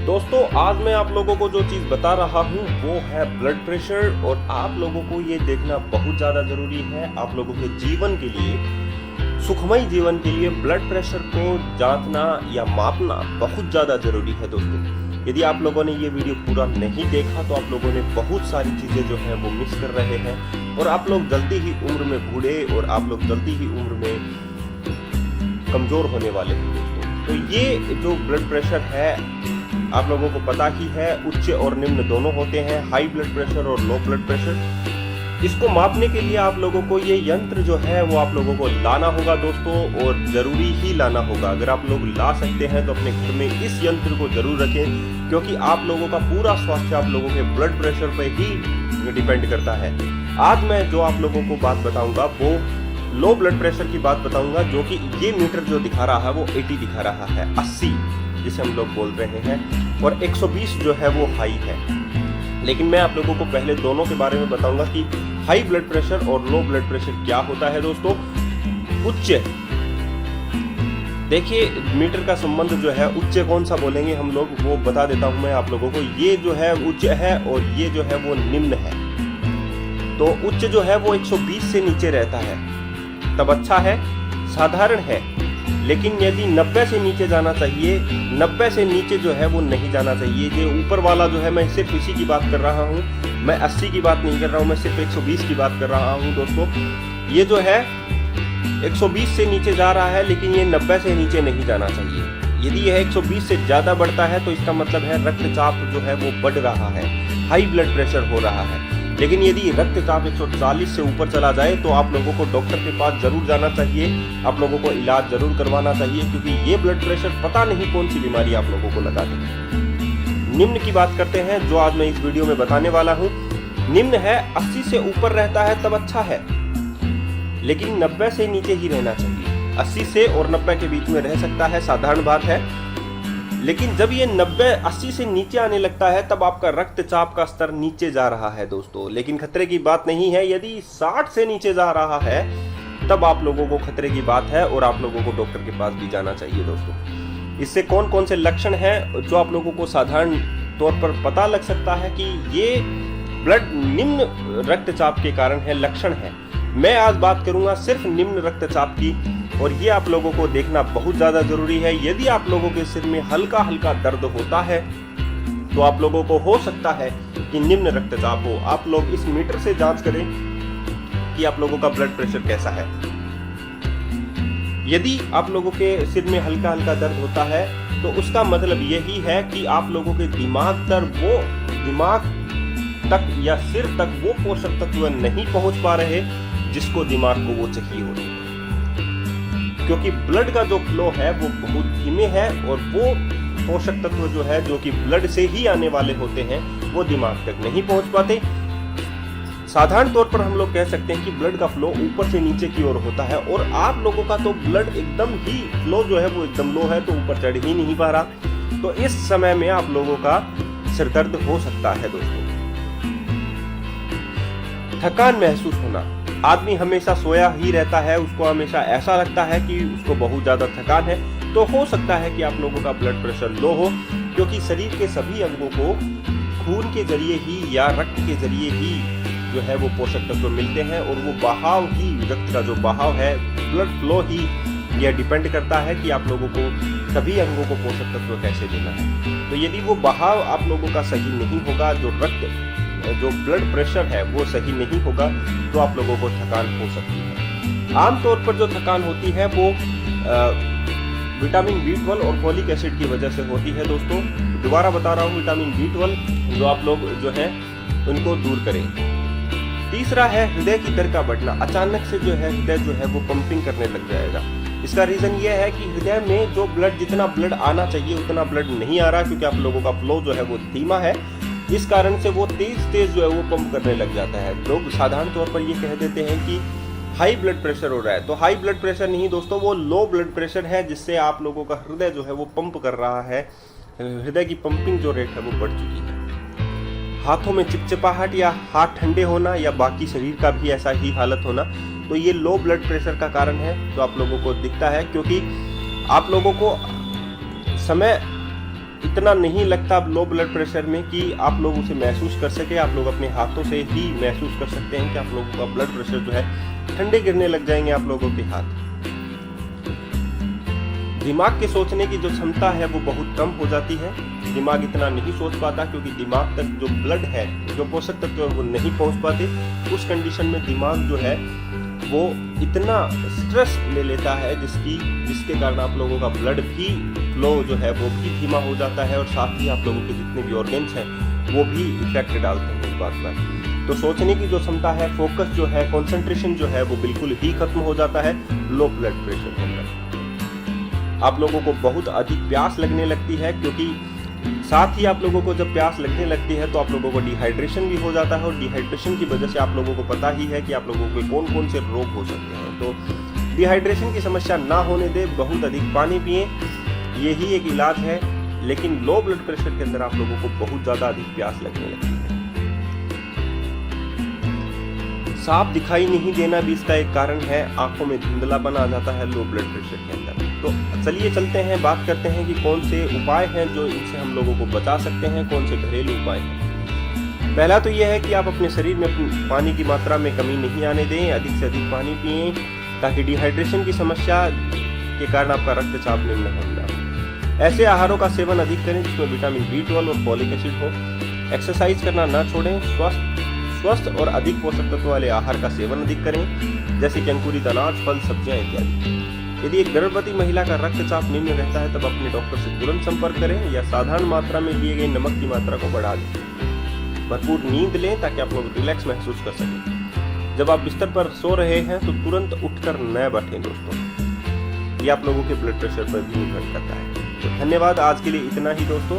दोस्तों आज मैं आप लोगों को जो चीज़ बता रहा हूँ वो है ब्लड प्रेशर। और आप लोगों को ये देखना बहुत ज़्यादा ज़रूरी है आप लोगों के जीवन के लिए, सुखमय जीवन के लिए ब्लड प्रेशर को जांचना या मापना बहुत ज़्यादा ज़रूरी है। दोस्तों यदि आप लोगों ने ये वीडियो पूरा नहीं देखा तो आप लोगों ने बहुत सारी चीज़ें जो हैं वो मिस कर रहे हैं और आप लोग जल्दी ही उम्र में बूढ़े और आप लोग जल्दी ही उम्र में कमज़ोर होने वाले हैं। दोस्तों तो ये जो ब्लड प्रेशर है आप लोगों को पता ही है, उच्च और निम्न दोनों होते हैं, हाई ब्लड प्रेशर और लो ब्लड प्रेशर। इसको मापने के लिए आप लोगों को ये यंत्र जो है वो आप लोगों को लाना होगा दोस्तों, और ज़रूरी ही लाना होगा। अगर आप लोग ला सकते हैं तो अपने घर में इस यंत्र को ज़रूर रखें, क्योंकि आप लोगों का पूरा स्वास्थ्य आप लोगों के ब्लड प्रेशर पर ही डिपेंड करता है। आज मैं जो आप लोगों को बात बताऊँगा वो लो ब्लड प्रेशर की बात बताऊँगा, जो कि ये मीटर जो दिखा रहा है वो 80 दिखा रहा है, 80 जिसे हम लोग बोल रहे हैं, और 120 जो है वो हाई है। लेकिन मैं आप लोगों को पहले दोनों के बारे में बताऊंगा कि हाई ब्लड प्रेशर और लो ब्लड प्रेशर क्या होता है। दोस्तों उच्च, देखिए मीटर का संबंध जो है उच्च कौन सा बोलेंगे हम लोग वो बता देता हूं मैं आप लोगों को। ये जो है उच्च है और ये जो है वो निम्न है। तो उच्च जो है वो 120 से नीचे रहता है तब अच्छा है, साधारण है। लेकिन यदि 90 से नीचे जाना चाहिए, 90 से नीचे जो है वो नहीं जाना चाहिए। ये ऊपर वाला जो है मैं सिर्फ इसी की बात कर रहा हूँ, मैं 80 की बात नहीं कर रहा हूँ, मैं सिर्फ 120 की बात कर रहा हूँ। दोस्तों ये जो है 120 से नीचे जा रहा है, लेकिन ये 90 से नीचे नहीं जाना चाहिए। यदि यह 120 से ज़्यादा बढ़ता है तो इसका मतलब है रक्तचाप जो है वो बढ़ रहा है, हाई ब्लड प्रेशर हो रहा है। लेकिन यदि रक्तचाप 140 से ऊपर चला जाए तो आप लोगों को डॉक्टर के पास जरूर जाना चाहिए, आप लोगों को इलाज जरूर करवाना चाहिए, क्योंकि ये ब्लड प्रेशर पता नहीं कौन सी बीमारी आप लोगों को लगा देगी। निम्न की बात करते हैं जो आज मैं इस वीडियो में बताने वाला हूँ। निम्न है 80 से ऊपर रहता है तब अच्छा है, लेकिन 90 से नीचे ही रहना चाहिए। 80 से और 90 के बीच में रह सकता है, साधारण बात है। लेकिन जब ये 90-80 से नीचे आने लगता है तब आपका रक्तचाप का स्तर नीचे जा रहा है दोस्तों। लेकिन खतरे की बात नहीं है। यदि 60 से नीचे जा रहा है तब आप लोगों को खतरे की बात है और आप लोगों को डॉक्टर के पास भी जाना चाहिए दोस्तों। इससे कौन कौन से लक्षण हैं जो आप लोगों को साधारण तौर पर पता लग सकता है कि ये ब्लड निम्न रक्तचाप के कारण है, लक्षण है। मैं आज बात करूंगा सिर्फ निम्न रक्तचाप की, और ये आप लोगों को देखना बहुत ज़्यादा ज़रूरी है। यदि आप लोगों के सिर में हल्का हल्का दर्द होता है तो आप लोगों को हो सकता है कि निम्न रक्तचाप हो। आप लोग इस मीटर से जांच करें कि आप लोगों का ब्लड प्रेशर कैसा है। यदि आप लोगों के सिर में हल्का हल्का दर्द होता है तो उसका मतलब यही है कि आप लोगों के दिमाग तक या सिर तक वो पोषक तत्व नहीं पहुंच पा रहे जिसको दिमाग को वो चाहिए होते हैं, क्योंकि ब्लड का जो फ्लो है वो बहुत धीमे है और वो पोषक तत्व जो है जो कि ब्लड से ही आने वाले होते हैं वो दिमाग तक नहीं पहुंच पाते। साधारण तौर पर हम लोग कह सकते हैं कि ब्लड का फ्लो ऊपर से नीचे की ओर होता है, और आप लोगों का तो ब्लड एकदम ही फ्लो जो है वो एकदम लो है, तो ऊपर चढ़ ही नहीं पा रहा। तो इस समय में आप लोगों का सिर दर्द हो सकता है दोस्तों। थकान महसूस होना, आदमी हमेशा सोया ही रहता है, उसको हमेशा ऐसा लगता है कि उसको बहुत ज़्यादा थकान है, तो हो सकता है कि आप लोगों का ब्लड प्रेशर लो हो, क्योंकि शरीर के सभी अंगों को खून के जरिए ही या रक्त के जरिए ही जो है वो पोषक तत्व मिलते हैं, और वो बहाव ही, रक्त का जो बहाव है, ब्लड फ्लो ही यह डिपेंड करता है कि आप लोगों को सभी अंगों को पोषक तत्व कैसे देना है। तो यदि वो बहाव आप लोगों का सही नहीं होगा, जो ब्लड प्रेशर है वो सही नहीं होगा, तो आप लोगों को थकान हो सकती है। आमतौर पर जो थकान होती है वो विटामिन B12 और फोलिक एसिड की वजह से होती है दोस्तों। दोबारा बता रहा हूँ, विटामिन B12 जो आप लोग जो है उनको दूर करें। तीसरा है हृदय की दर का बढ़ना। अचानक से जो है हृदय जो है वो पंपिंग करने लग जाएगा। इसका रीजन ये है कि हृदय में जो ब्लड, जितना ब्लड आना चाहिए उतना ब्लड नहीं आ रहा, क्योंकि आप लोगों का फ्लो जो है वो धीमा है। इस कारण से वो तेज जो है वो पंप करने लग जाता है। लोग साधारण तौर पर ये कह देते हैं कि हाई ब्लड प्रेशर हो रहा है, तो हाई ब्लड प्रेशर नहीं दोस्तों, वो लो ब्लड प्रेशर है, जिससे आप लोगों का हृदय जो है वो पंप कर रहा है। हृदय की पंपिंग जो रेट है वो बढ़ चुकी है। हाथों में चिपचिपाहट या हाथ ठंडे होना या बाकी शरीर का भी ऐसा ही हालत होना, तो ये लो ब्लड प्रेशर का कारण है जो आप लोगों को दिखता है, क्योंकि आप लोगों को समय इतना नहीं लगता अब लो ब्लड प्रेशर में कि आप लोग उसे महसूस कर सके। आप लोग अपने हाथों से ही महसूस कर सकते हैं कि आप लोगों का ब्लड प्रेशर जो है ठंडे गिरने लग जाएंगे आप लोगों के हाथ। दिमाग के सोचने की जो क्षमता है वो बहुत कम हो जाती है। दिमाग इतना नहीं सोच पाता क्योंकि दिमाग तक जो ब्लड है, जो पोषक तत्व है वो नहीं पहुंच पाते। उस कंडीशन में दिमाग जो है वो इतना स्ट्रेस ले लेता है जिसके कारण आप लोगों का ब्लड भी फ्लो जो है वो भी धीमा हो जाता है और साथ ही आप लोगों के जितने भी ऑर्गन्स हैं वो भी इफेक्ट डालते हैं इस बात पर। तो सोचने की जो क्षमता है, फोकस जो है, कंसंट्रेशन जो है वो बिल्कुल ही खत्म हो जाता है लो ब्लड प्रेशर के अंदर। आप लोगों को बहुत अधिक प्यास लगने लगती है, क्योंकि साथ ही आप लोगों को जब प्यास लगने लगती है तो आप लोगों को डिहाइड्रेशन भी हो जाता है और डिहाइड्रेशन की वजह से आप लोगों को पता ही है कि आप लोगों को कौन कौन से रोग हो सकते हैं। तो डिहाइड्रेशन की समस्या ना होने दे, बहुत अधिक पानी पिए, यही एक इलाज है। लेकिन लो ब्लड प्रेशर के अंदर आप लोगों को बहुत ज्यादा अधिक प्यास लगने लगती है। साफ दिखाई नहीं देना भी इसका एक कारण है। आंखों में धुंधलापन आ जाता है लो ब्लड प्रेशर के अंदर। तो चलिए चलते हैं, बात करते हैं कि कौन से उपाय हैं जो इनसे हम लोगों को बचा सकते हैं, कौन से घरेलू उपाय हैं। पहला तो यह है कि आप अपने शरीर में पानी की मात्रा में कमी नहीं आने दें, अधिक से अधिक पानी पिएं ताकि डिहाइड्रेशन की समस्या के कारण आपका रक्तचाप निम्न हो जाए। ऐसे आहारों का सेवन अधिक करें जिसमें विटामिन B12 और फॉलिक एसिड हो। एक्सरसाइज करना ना छोड़ें। स्वस्थ और अधिक पोषक तत्व वाले आहार का सेवन अधिक करें, जैसे कि अंकुरित अनाज, फल, सब्जियां इत्यादि। यदि एक गर्भवती महिला का रक्तचाप निम्न रहता है तब अपने डॉक्टर से तुरंत संपर्क करें या साधारण मात्रा में लिए गए नमक की मात्रा को बढ़ा दें। भरपूर नींद लें ताकि आप लोग रिलैक्स महसूस कर सकें। जब आप बिस्तर पर सो रहे हैं तो तुरंत उठकर न बैठें दोस्तों, ये आप लोगों के ब्लड प्रेशर पर भी निर्भर करता है। तो धन्यवाद, आज के लिए इतना ही दोस्तों।